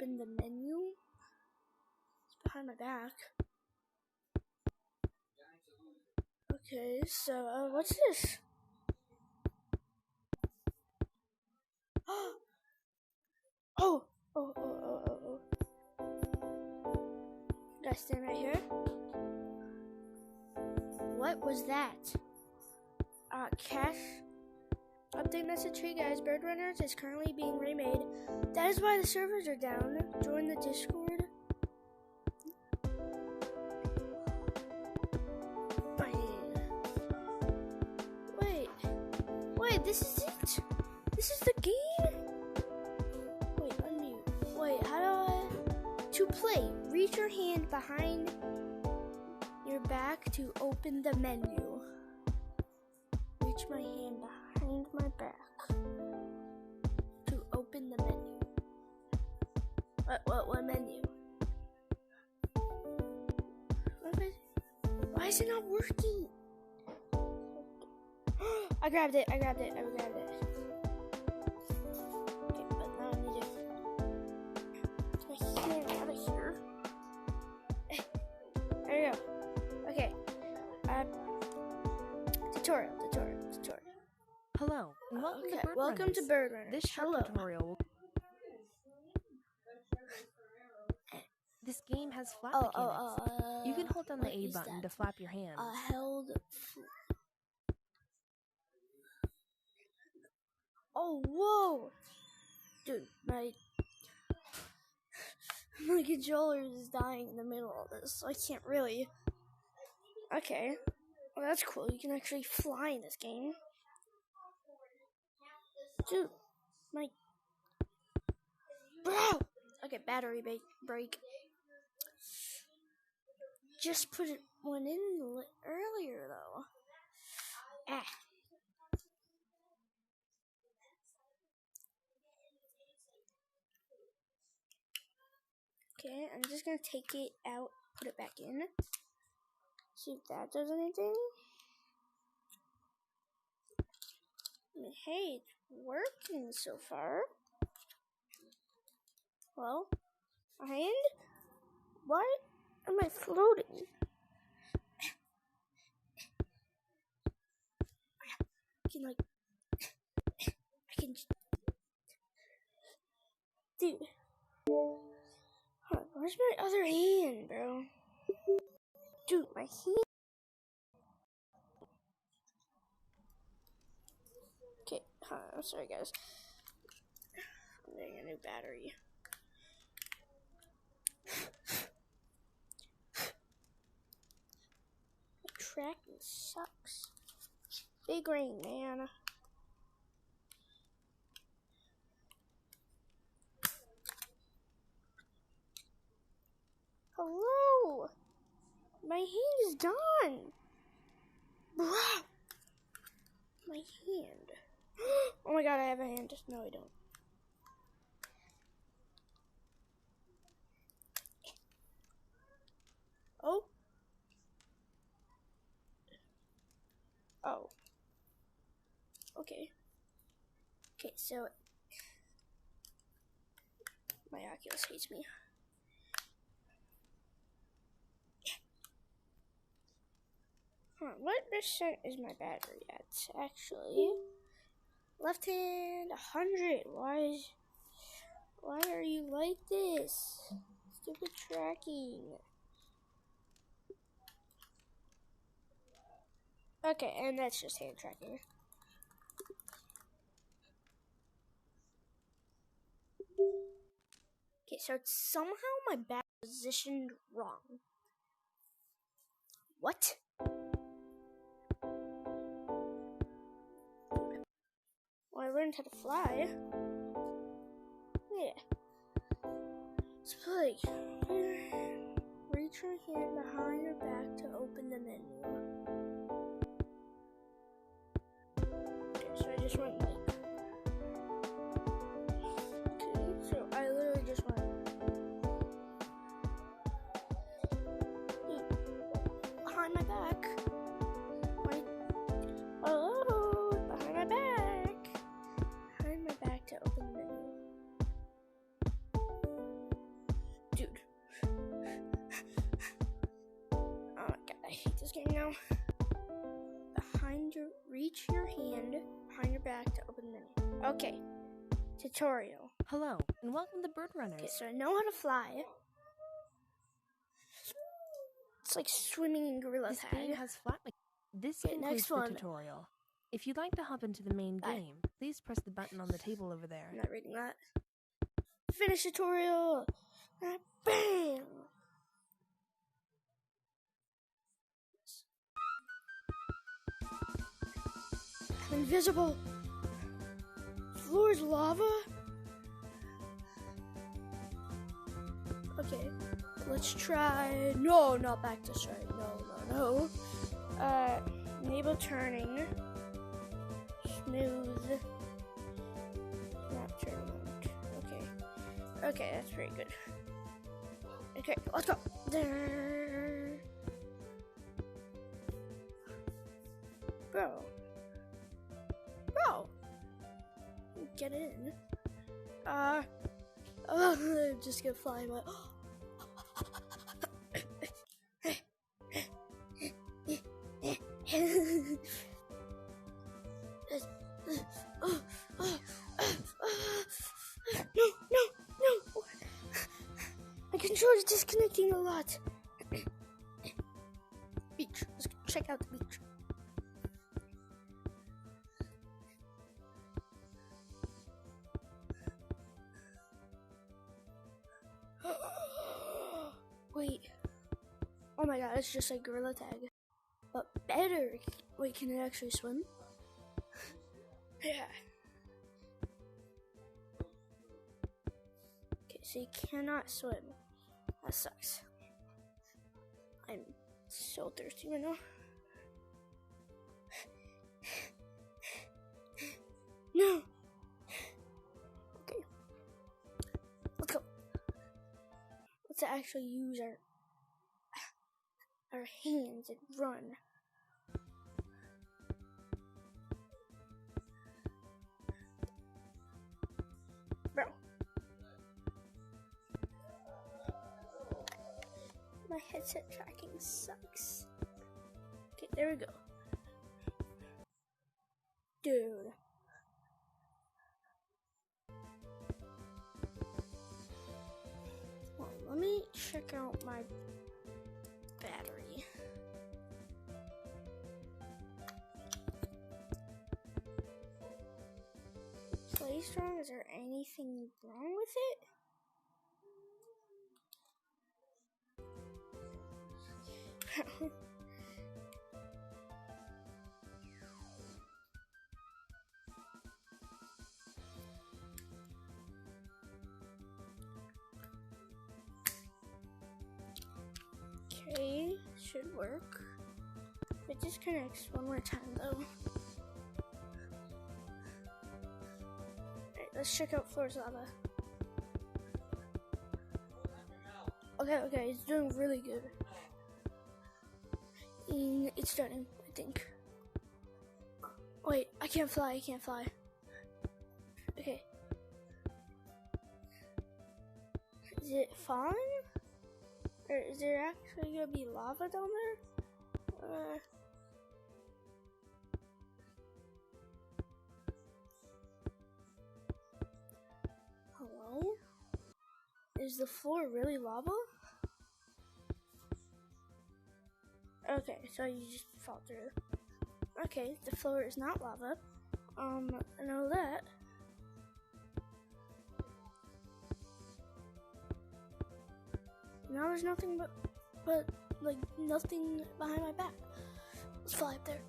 open the menu. It's behind my back. Okay, so what's this? Oh. Did I stand right here? What was that? Cache update message. Hey guys, Bird Runners is currently being remade. That is why the servers are down. Join the Discord. Wait, this is it? This is the game? Wait, unmute. Wait, how do I... To play, reach your hand behind your back to open the menu. Reach my hand behind my back to open the menu. What menu? Why is it not working? I grabbed it. Okay, but now I need to get my hand out of here. There you go. Okay. Tutorial. Hello, and welcome to Bird Runners. This short tutorial. This game has flap mechanics. You can hold down the A button to flap your hands. Oh, whoa! Dude, my controller is dying in the middle of this, so I can't really... Okay. Well, that's cool. You can actually fly in this game. Dude, my... Bro! Okay, battery break. Just put one in earlier, though. Okay, I'm just gonna take it out, put it back in. See if that does anything. Hey, it's working so far. Well, my hand? Why am I floating? I can dude. Where's my other hand, bro? Dude, my hand. Okay, I'm sorry, guys. I'm getting a new battery. The tracking sucks. Big rain, man. Hello! My hand is done! Bro! My hand. Oh my god, I have a hand. No, I don't. Oh. Okay. Okay, so... My Oculus hates me. What percent is my battery at, actually? Left hand, 100. Why are you like this? Stupid tracking. Okay, and that's just hand tracking. Okay, so it's somehow my back positioned wrong. What? Well, I learned how to fly. Yeah. So, like, reach your hand behind your back to open the menu. Okay, so I just went like. Okay, so I literally just went. Behind my back. Hello, behind my back. Behind my back to open the menu. reach your hand behind your back to open the menu. Okay. Tutorial. Hello, and welcome to Bird Runners. Okay, so I know how to fly. It's like swimming in Gorilla Tag. This game has flat. This concludes the tutorial. If you'd like to hop into the main game, please press the button on the table over there. I'm not reading that. Finish tutorial. Bam. I'm invisible. Floor's lava. Okay, let's try. No, not back to start. No. Enable turning. Smooth. Not turning. Okay, that's pretty good. Okay, let's go. There. Bro. Get in. I'm just gonna fly, but. No. My controller's disconnecting a lot. Beach. Let's check out the beach. Wait. Oh my god, it's just like Gorilla Tag. But better. Wait, can it actually swim? Yeah. Okay, so you cannot swim. That sucks. I'm so thirsty right now. No. Okay. Let's go. Let's actually use our hands and run. Bro. My headset tracking sucks. Okay, there we go. Dude. Well, let me check out my battery. Play strong, is there anything wrong with it? Okay, should work. It disconnects one more time though. Alright, let's check out Floor's lava. Okay, it's doing really good. And it's starting, I think. Wait, I can't fly. Okay. Is it falling? Or is there actually gonna be lava down there? Hello? Is the floor really lava? Okay, so you just fall through. Okay, the floor is not lava. I know that. Now there's nothing but like nothing behind my back. Let's fly up there.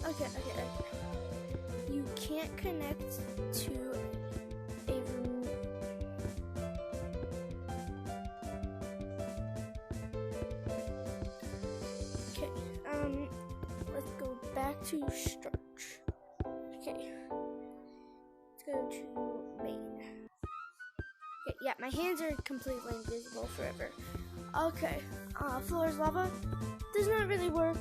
Okay. You can't connect to a room. Okay, let's go back to starch. Okay, let's go to main. Okay, yeah, my hands are completely invisible forever. Okay, Floor's lava does not really work.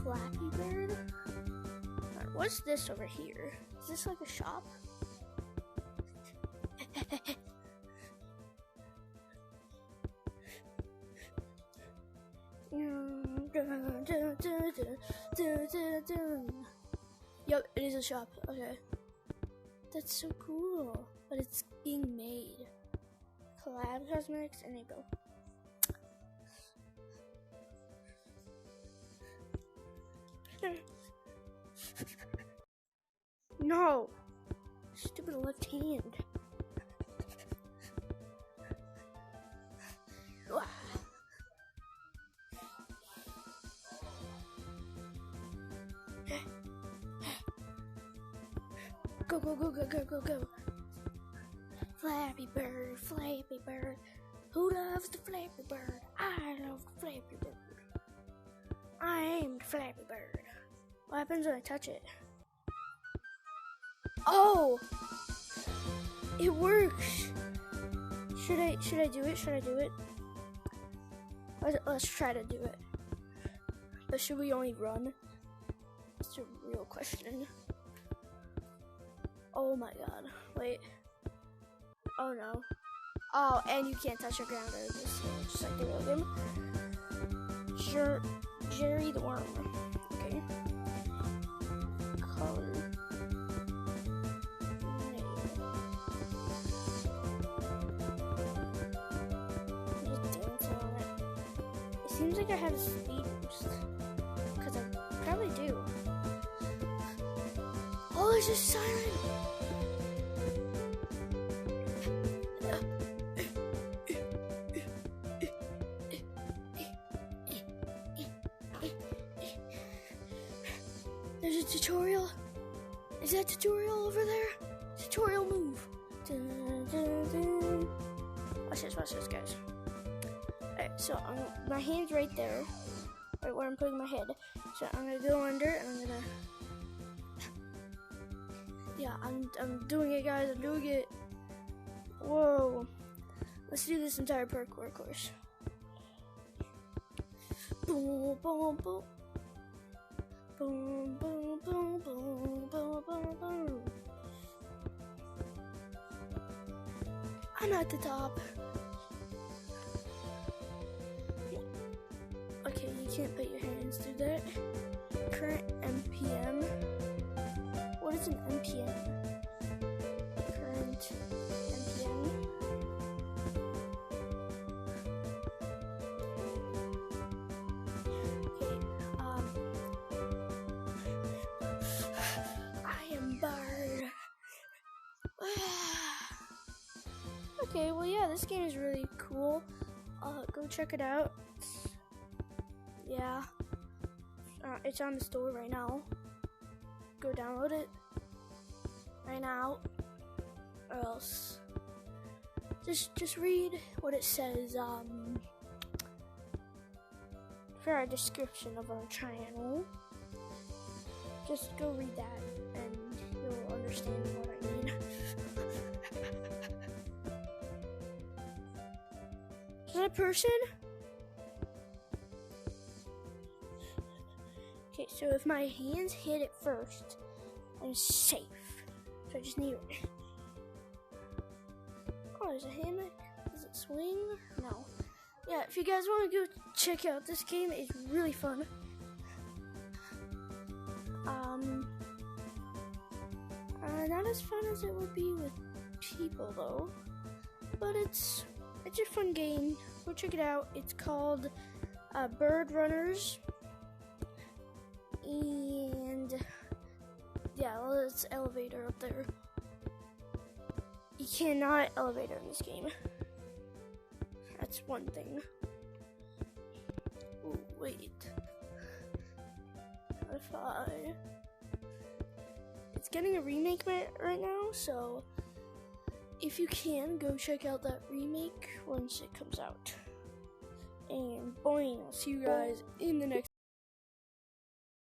Flappy Bird? What's this over here? Is this like a shop? Yep, it is a shop. Okay. That's so cool. But it's being made. Collab Cosmetics and April. No! Stupid left hand. Go, go, go, go, go, go, go. Flappy Bird, Flappy Bird. Who loves the Flappy Bird? I love the Flappy Bird. I am the Flappy Bird. What happens when I touch it? Oh! It works! Should I do it? Should I do it? Let's try to do it. But should we only run? That's a real question. Oh my god. Wait. Oh no. Oh, and you can't touch the ground or this, just like the real game. Jerry the Worm. Okay. Color. Seems like I have a speed boost, because I probably do. Oh, there's a siren! There's a tutorial. Is that tutorial over there? Tutorial move. Dun, dun, dun. Watch this, guys. Alright, so my hand's right there, right where I'm putting my head. So I'm gonna go under, and I'm gonna. Yeah, I'm doing it, guys. I'm doing it. Whoa! Let's do this entire parkour course. Boom, boom, boom. Boom, boom, boom, boom, boom, boom, boom. I'm at the top. Okay, you can't put your hands through that. Current MPM. What is an MPM? Current MPM. I am Bird. Okay, well yeah, this game is really cool. Go check it out. Yeah, it's on the store right now. Go download it right now, or else just read what it says for our description of our channel. Just go read that, and you'll understand what I mean. Is that a person? Okay, so if my hands hit it first, I'm safe. So I just need. Oh, there's a hammock. Does it swing? No. Yeah, if you guys want to go check out this game, it's really fun. Not as fun as it would be with people though, but it's a fun game. Go check it out. It's called Bird Runners. And yeah, well, it's elevator up there. You cannot elevator in this game. That's one thing. Ooh, wait. If it's getting a remake right now, so if you can, go check out that remake once it comes out. And boing, I'll see you guys in the next